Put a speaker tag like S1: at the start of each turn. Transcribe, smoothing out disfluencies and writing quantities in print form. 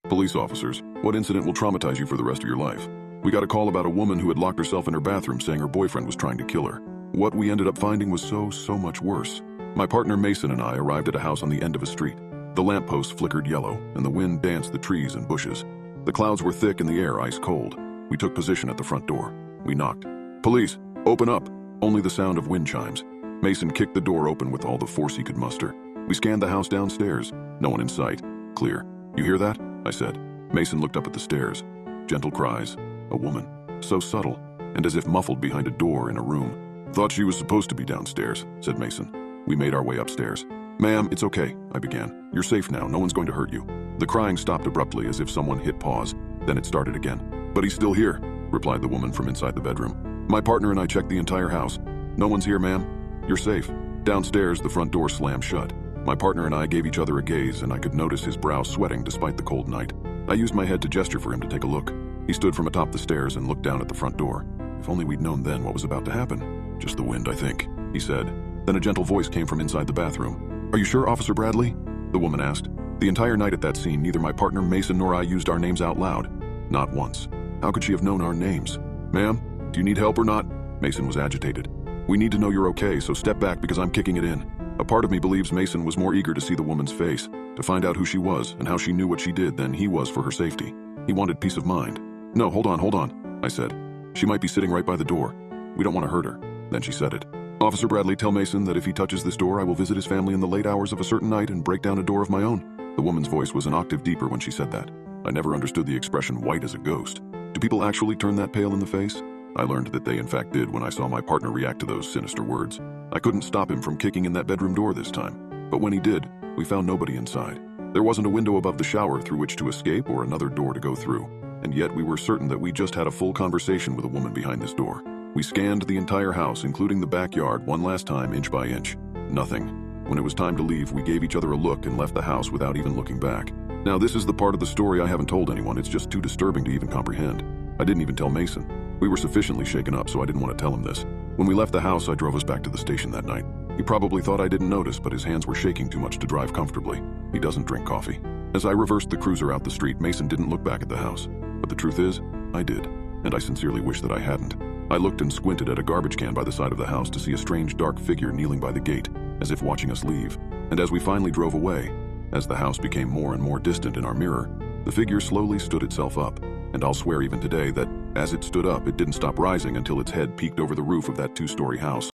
S1: Police officers, what incident will traumatize you for the rest of your life? We got a call about a woman who had locked herself in her bathroom saying her boyfriend was trying to kill her. What we ended up finding was so much worse. My partner Mason and I arrived at a house on the end of a street. The lamppost flickered yellow, and the wind danced the trees and bushes. The clouds were thick and the air ice cold. We took position at the front door. We knocked. "Police, open up!" Only the sound of wind chimes. Mason kicked the door open with all the force he could muster. We scanned the house downstairs. No one in sight. Clear. "You hear that?" I said. Mason looked up at the stairs. Gentle cries. A woman. So subtle, and as if muffled behind a door in a room. "Thought she was supposed to be downstairs," said Mason. We made our way upstairs. "Ma'am, it's okay," I began. "You're safe now. No one's going to hurt you." The crying stopped abruptly as if someone hit pause. Then it started again. "But he's still here," replied the woman from inside the bedroom. "My partner and I checked the entire house. No one's here, ma'am. You're safe." Downstairs, the front door slammed shut. My partner and I gave each other a gaze, and I could notice his brow sweating despite the cold night. I used my head to gesture for him to take a look. He stood from atop the stairs and looked down at the front door. If only we'd known then what was about to happen. "Just the wind, I think," he said. Then a gentle voice came from inside the bathroom. "Are you sure, Officer Bradley?" the woman asked. The entire night at that scene, neither my partner Mason nor I used our names out loud. Not once. How could she have known our names? "Ma'am, do you need help or not?" Mason was agitated. "We need to know you're okay, so step back because I'm kicking it in." A part of me believes Mason was more eager to see the woman's face, to find out who she was and how she knew what she did than he was for her safety. He wanted peace of mind. "No, hold on, I said. "She might be sitting right by the door. We don't want to hurt her." Then she said it. "Officer Bradley, tell Mason that if he touches this door, I will visit his family in the late hours of a certain night and break down a door of my own." The woman's voice was an octave deeper when she said that. I never understood the expression white as a ghost. Do people actually turn that pale in the face? I learned that they in fact did when I saw my partner react to those sinister words. I couldn't stop him from kicking in that bedroom door this time. But when he did, we found nobody inside. There wasn't a window above the shower through which to escape or another door to go through. And yet we were certain that we just had a full conversation with a woman behind this door. We scanned the entire house, including the backyard, one last time, inch by inch. Nothing. When it was time to leave, we gave each other a look and left the house without even looking back. Now this is the part of the story I haven't told anyone. It's just too disturbing to even comprehend. I didn't even tell Mason. We were sufficiently shaken up, so I didn't want to tell him this. When we left the house, I drove us back to the station that night. He probably thought I didn't notice, but his hands were shaking too much to drive comfortably. He doesn't drink coffee. As I reversed the cruiser out the street, Mason didn't look back at the house. But the truth is, I did, and I sincerely wish that I hadn't. I looked and squinted at a garbage can by the side of the house to see a strange dark figure kneeling by the gate, as if watching us leave. And as we finally drove away, as the house became more and more distant in our mirror, the figure slowly stood itself up. And I'll swear even today that as it stood up, it didn't stop rising until its head peeked over the roof of that two-story house.